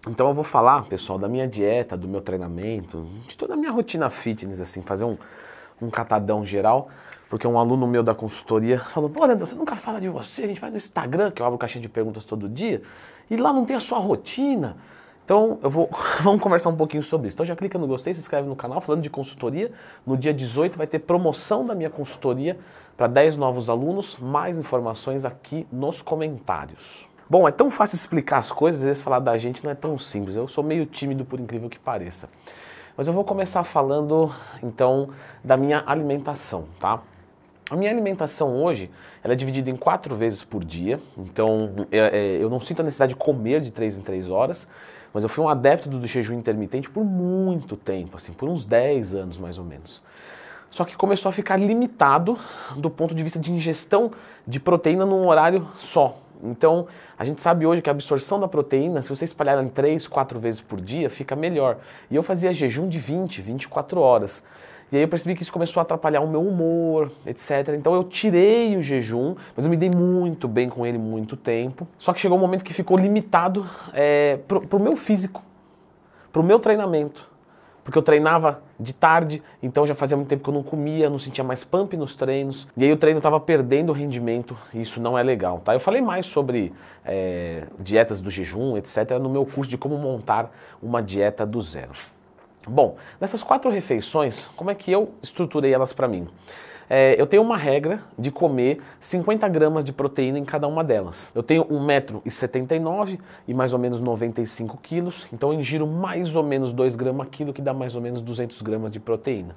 Então eu vou falar, pessoal, da minha dieta, do meu treinamento, de toda a minha rotina fitness, assim, fazer um catadão geral, porque um aluno meu da consultoria falou, pô, Leandro, você nunca fala de você, a gente vai no Instagram, que eu abro caixinha de perguntas todo dia, e lá não tem a sua rotina. Então, vamos conversar um pouquinho sobre isso. Então já clica no gostei, se inscreve no canal, falando de consultoria. No dia 18 vai ter promoção da minha consultoria para 10 novos alunos. Mais informações aqui nos comentários. Bom, é tão fácil explicar as coisas, às vezes falar da gente não é tão simples. Eu sou meio tímido, por incrível que pareça. Mas eu vou começar falando, então, da minha alimentação, tá? A minha alimentação hoje, ela é dividida em 4 vezes por dia, então eu não sinto a necessidade de comer de 3 em 3 horas, mas eu fui um adepto do jejum intermitente por muito tempo, assim, por uns 10 anos mais ou menos. Só que começou a ficar limitado do ponto de vista de ingestão de proteína num horário só. Então, a gente sabe hoje que a absorção da proteína, se você espalhar em 3, 4 vezes por dia, fica melhor. E eu fazia jejum de 20, 24 horas. E aí eu percebi que isso começou a atrapalhar o meu humor, etc. Então eu tirei o jejum, mas eu me dei muito bem com ele muito tempo. Só que chegou um momento que ficou limitado pro meu físico, pro meu treinamento. Porque eu treinava de tarde, então já fazia muito tempo que eu não comia, não sentia mais pump nos treinos. E aí o treino estava perdendo rendimento e isso não é legal, tá? Eu falei mais sobre dietas do jejum, etc. no meu curso de como montar uma dieta do zero. Bom, nessas 4 refeições, como é que eu estruturei elas para mim? Eu tenho uma regra de comer 50 gramas de proteína em cada uma delas. Eu tenho 1,79 m e mais ou menos 95 quilos, então eu ingiro mais ou menos 2 gramas quilo, que dá mais ou menos 200 gramas de proteína.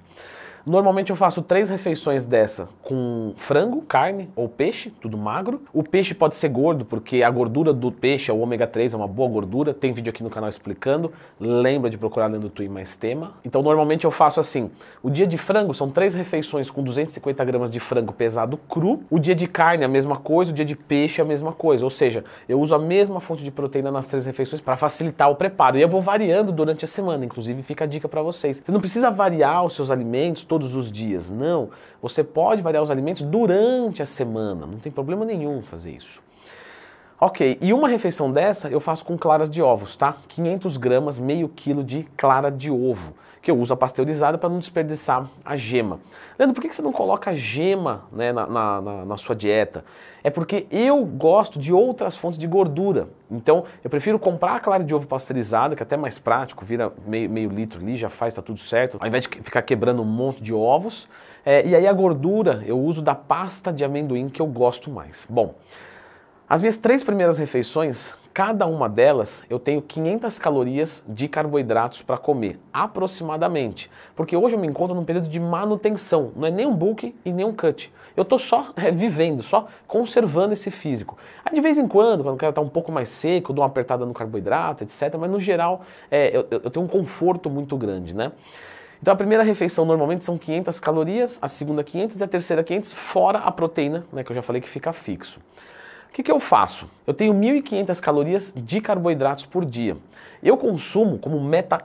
Normalmente eu faço 3 refeições dessa com frango, carne ou peixe, tudo magro. O peixe pode ser gordo, porque a gordura do peixe, o ômega 3, é uma boa gordura. Tem vídeo aqui no canal explicando. Lembra de procurar Leandro Twin mais tema. Então normalmente eu faço assim, o dia de frango são 3 refeições com 250 gramas de frango pesado cru. O dia de carne a mesma coisa, o dia de peixe a mesma coisa. Ou seja, eu uso a mesma fonte de proteína nas 3 refeições para facilitar o preparo. E eu vou variando durante a semana, inclusive fica a dica para vocês. Você não precisa variar os seus alimentos todos os dias, não. Você pode variar os alimentos durante a semana, não tem problema nenhum fazer isso. Ok, e uma refeição dessa eu faço com claras de ovos, tá? 500 gramas, meio quilo de clara de ovo, que eu uso a pasteurizada para não desperdiçar a gema. Leandro, por que você não coloca gema, né, na sua dieta? É porque eu gosto de outras fontes de gordura. Então, eu prefiro comprar a clara de ovo pasteurizada, que é até mais prático, vira meio litro ali, já faz, tá tudo certo, ao invés de ficar quebrando um monte de ovos. E aí a gordura eu uso da pasta de amendoim, que eu gosto mais. Bom, as minhas 3 primeiras refeições, cada uma delas eu tenho 500 calorias de carboidratos para comer, aproximadamente. Porque hoje eu me encontro num período de manutenção, não é nem um bulk e nem um cut. Eu estou só vivendo, só conservando esse físico. Aí de vez em quando eu quero estar um pouco mais seco, eu dou uma apertada no carboidrato, etc. Mas no geral eu tenho um conforto muito grande, né? Então a primeira refeição normalmente são 500 calorias, a segunda 500 e a terceira 500, fora a proteína, né, que eu já falei que fica fixo. O que eu faço? Eu tenho 1.500 calorias de carboidratos por dia. Eu consumo como meta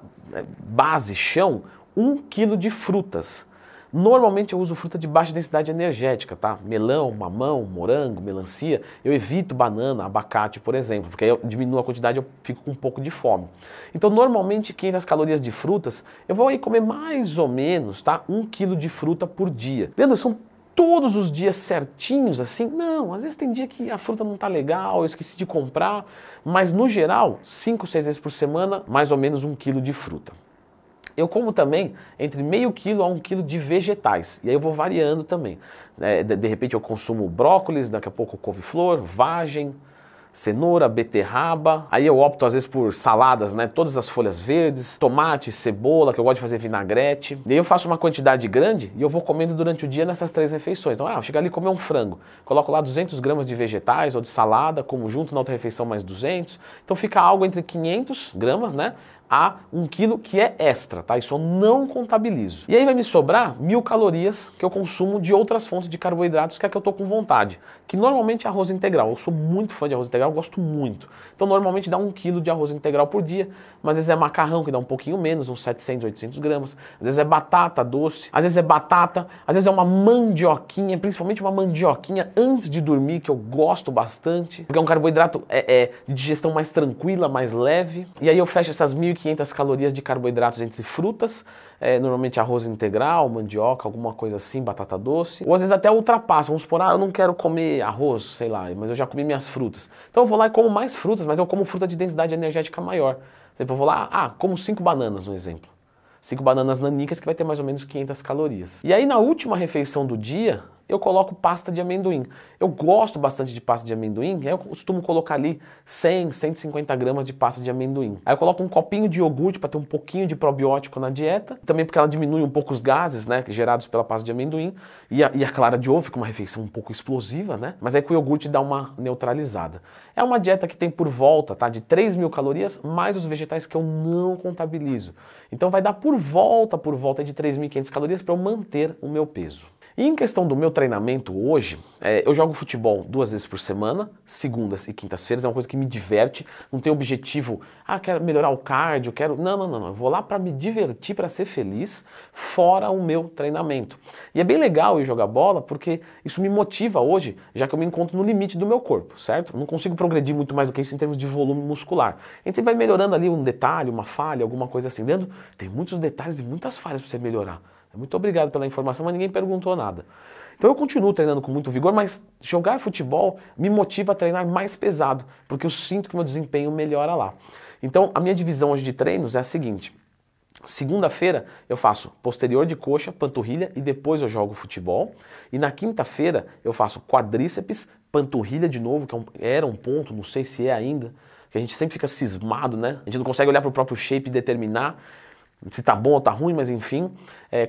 base, chão, 1 kg de frutas. Normalmente eu uso fruta de baixa densidade energética, tá? Melão, mamão, morango, melancia. Eu evito banana, abacate, por exemplo, porque aí eu diminuo a quantidade e eu fico com um pouco de fome. Então normalmente 500 calorias de frutas, eu vou aí comer mais ou menos, tá? 1 kg de fruta por dia. Leandro, são todos os dias certinhos assim? Não, às vezes tem dia que a fruta não tá legal, eu esqueci de comprar, mas no geral, 5, 6 vezes por semana, mais ou menos 1 kg de fruta. Eu como também entre meio quilo a 1 quilo de vegetais, e aí eu vou variando também. De repente eu consumo brócolis, daqui a pouco couve-flor, vagem, cenoura, beterraba, aí eu opto às vezes por saladas, né, todas as folhas verdes, tomate, cebola, que eu gosto de fazer vinagrete, e aí eu faço uma quantidade grande e eu vou comendo durante o dia nessas 3 refeições. Então, eu chego ali e comer um frango, coloco lá 200 gramas de vegetais ou de salada, como junto na outra refeição mais 200, então fica algo entre 500 gramas, né, a 1 quilo que é extra, tá? Isso eu não contabilizo. E aí vai me sobrar 1000 calorias que eu consumo de outras fontes de carboidratos que é que eu tô com vontade, que normalmente é arroz integral. Eu sou muito fã de arroz integral, eu gosto muito. Então normalmente dá 1 quilo de arroz integral por dia, mas às vezes é macarrão que dá um pouquinho menos, uns 700, 800 gramas. Às vezes é batata doce, às vezes é batata, às vezes é uma mandioquinha, principalmente uma mandioquinha antes de dormir, que eu gosto bastante, porque é um carboidrato de digestão mais tranquila, mais leve. E aí eu fecho essas 1.500 calorias de carboidratos entre frutas, normalmente arroz integral, mandioca, alguma coisa assim, batata doce. Ou às vezes até ultrapassa, vamos supor, eu não quero comer arroz, sei lá, mas eu já comi minhas frutas. Então eu vou lá e como mais frutas, mas eu como fruta de densidade energética maior. Por exemplo, eu vou lá, como 5 bananas, um exemplo. 5 bananas nanicas que vai ter mais ou menos 500 calorias. E aí na última refeição do dia, eu coloco pasta de amendoim. Eu gosto bastante de pasta de amendoim, eu costumo colocar ali 100, 150 gramas de pasta de amendoim. Aí eu coloco um copinho de iogurte para ter um pouquinho de probiótico na dieta, também porque ela diminui um pouco os gases, né, gerados pela pasta de amendoim, e a clara de ovo fica uma refeição um pouco explosiva, né, mas aí com o iogurte dá uma neutralizada. É uma dieta que tem por volta, tá, de 3.000 calorias, mais os vegetais que eu não contabilizo. Então vai dar por volta de 3.500 calorias para eu manter o meu peso. E em questão do meu treinamento hoje, eu jogo futebol 2 vezes por semana, segundas e quintas-feiras, é uma coisa que me diverte, não tem objetivo, quero melhorar o cardio, quero... Não, eu vou lá para me divertir, para ser feliz, fora o meu treinamento. E é bem legal eu jogar bola, porque isso me motiva hoje, já que eu me encontro no limite do meu corpo, certo? Não consigo progredir muito mais do que isso em termos de volume muscular. A gente vai melhorando ali um detalhe, uma falha, alguma coisa assim. Leandro, tem muitos detalhes e muitas falhas para você melhorar. Muito obrigado pela informação, mas ninguém perguntou nada. Então eu continuo treinando com muito vigor, mas jogar futebol me motiva a treinar mais pesado, porque eu sinto que meu desempenho melhora lá. Então a minha divisão hoje de treinos é a seguinte: segunda-feira eu faço posterior de coxa, panturrilha e depois eu jogo futebol. E na quinta-feira eu faço quadríceps, panturrilha de novo, que era um ponto, não sei se é ainda, que a gente sempre fica cismado, né? A gente não consegue olhar para o próprio shape e determinar se tá bom ou tá ruim, mas enfim,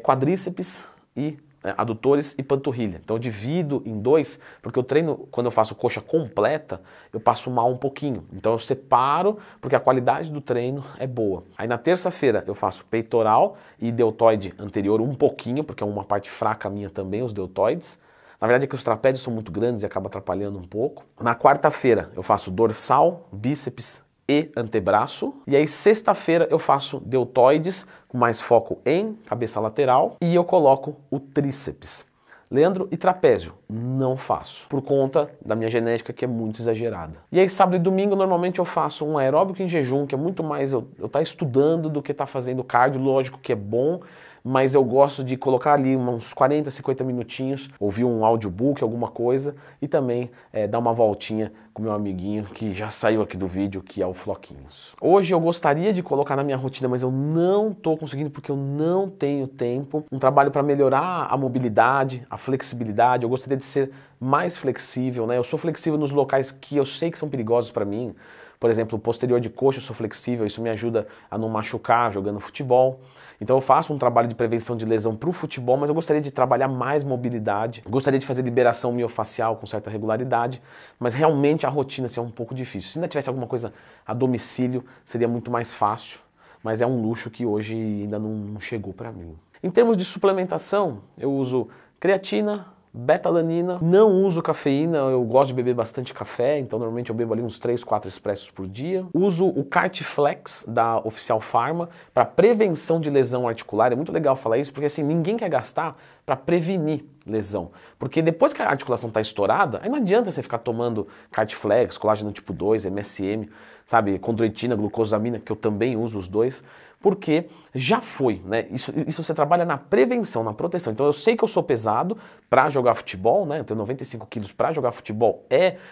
quadríceps e adutores e panturrilha. Então eu divido em 2, porque eu treino, quando eu faço coxa completa, eu passo mal um pouquinho. Então eu separo, porque a qualidade do treino é boa. Aí na terça-feira eu faço peitoral e deltoide anterior um pouquinho, porque é uma parte fraca minha também, os deltoides. Na verdade é que os trapézios são muito grandes e acaba atrapalhando um pouco. Na quarta-feira eu faço dorsal, bíceps e antebraço. E aí sexta-feira eu faço deltoides, com mais foco em cabeça lateral, e eu coloco o tríceps. Leandro, e trapézio? Não faço, por conta da minha genética que é muito exagerada. E aí sábado e domingo normalmente eu faço um aeróbico em jejum, que é muito mais eu tá estudando do que tá fazendo cardio, lógico que é bom, mas eu gosto de colocar ali uns 40, 50 minutinhos, ouvir um audiobook, alguma coisa, e também dar uma voltinha com meu amiguinho que já saiu aqui do vídeo, que é o Floquinhos. Hoje eu gostaria de colocar na minha rotina, mas eu não estou conseguindo porque eu não tenho tempo. Um trabalho para melhorar a mobilidade, a flexibilidade. Eu gostaria de ser mais flexível, né? Eu sou flexível nos locais que eu sei que são perigosos para mim. Por exemplo, o posterior de coxa eu sou flexível, isso me ajuda a não machucar jogando futebol. Então eu faço um trabalho de prevenção de lesão para o futebol, mas eu gostaria de trabalhar mais mobilidade, gostaria de fazer liberação miofacial com certa regularidade, mas realmente a rotina assim, é um pouco difícil. Se ainda tivesse alguma coisa a domicílio, seria muito mais fácil, mas é um luxo que hoje ainda não chegou para mim. Em termos de suplementação, eu uso creatina, beta-alanina, não uso cafeína, eu gosto de beber bastante café, então normalmente eu bebo ali uns 3, 4 expressos por dia. Uso o Cartiflex da Oficial Pharma para prevenção de lesão articular, é muito legal falar isso, porque assim, ninguém quer gastar para prevenir lesão, porque depois que a articulação está estourada, aí não adianta você ficar tomando Cartiflex, colágeno tipo 2, MSM, sabe, condroitina, glucosamina, que eu também uso os dois, porque já foi, né? Isso você trabalha na prevenção, na proteção. Então eu sei que eu sou pesado para jogar futebol, né? Eu tenho 95 quilos para jogar futebol,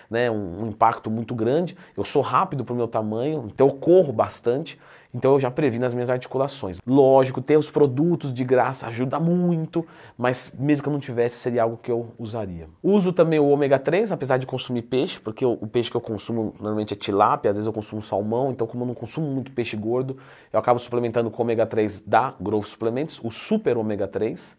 né, um impacto muito grande. Eu sou rápido para o meu tamanho, então eu corro bastante. Então eu já previ nas minhas articulações. Lógico, ter os produtos de graça ajuda muito, mas mesmo que eu não tivesse, seria algo que eu usaria. Uso também o ômega 3, apesar de consumir peixe, porque o peixe que eu consumo normalmente é tilápia, às vezes eu consumo salmão, então como eu não consumo muito peixe gordo, eu acabo suplementando com ômega 3 da Growth Suplementos, o Super Ômega 3,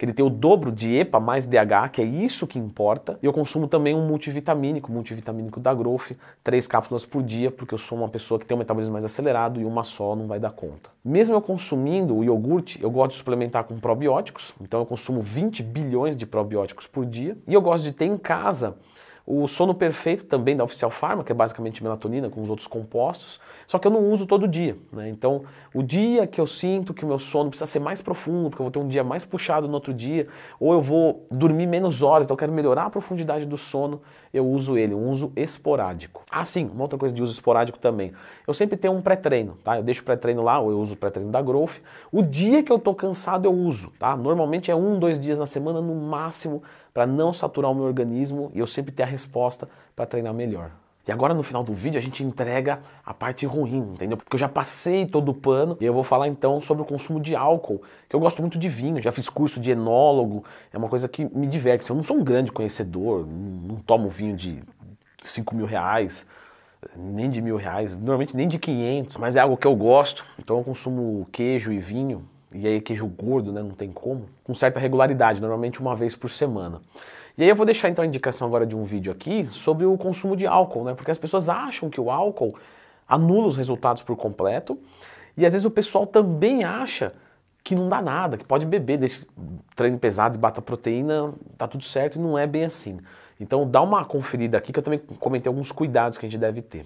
que ele tem o dobro de EPA mais DH, que é isso que importa. E eu consumo também um multivitamínico da Growth, 3 cápsulas por dia, porque eu sou uma pessoa que tem um metabolismo mais acelerado e uma só não vai dar conta. Mesmo eu consumindo o iogurte, eu gosto de suplementar com probióticos, então eu consumo 20 bilhões de probióticos por dia. E eu gosto de ter em casa o Sono Perfeito também da Oficial Pharma, que é basicamente melatonina com os outros compostos, só que eu não uso todo dia, né? Então, o dia que eu sinto que o meu sono precisa ser mais profundo, porque eu vou ter um dia mais puxado no outro dia, ou eu vou dormir menos horas, então eu quero melhorar a profundidade do sono, eu uso ele, um uso esporádico. Ah, sim, uma outra coisa de uso esporádico também. Eu sempre tenho um pré-treino, tá? Eu deixo o pré-treino lá, ou eu uso o pré-treino da Growth. O dia que eu tô cansado eu uso, tá? Normalmente é 1, 2 dias na semana no máximo, para não saturar o meu organismo e eu sempre ter a resposta para treinar melhor. E agora no final do vídeo a gente entrega a parte ruim, entendeu? Porque eu já passei todo o pano e eu vou falar então sobre o consumo de álcool, que eu gosto muito de vinho, já fiz curso de enólogo, é uma coisa que me diverte. Eu não sou um grande conhecedor, não tomo vinho de 5 mil reais, nem de R$ 1.000, normalmente nem de 500, mas é algo que eu gosto, então eu consumo queijo e vinho. E aí queijo gordo, né, não tem como, com certa regularidade, normalmente uma vez por semana. E aí eu vou deixar então a indicação agora de um vídeo aqui sobre o consumo de álcool, né, porque as pessoas acham que o álcool anula os resultados por completo, e às vezes o pessoal também acha que não dá nada, que pode beber, deixa treino pesado e bata proteína, tá tudo certo, e não é bem assim. Então dá uma conferida aqui que eu também comentei alguns cuidados que a gente deve ter.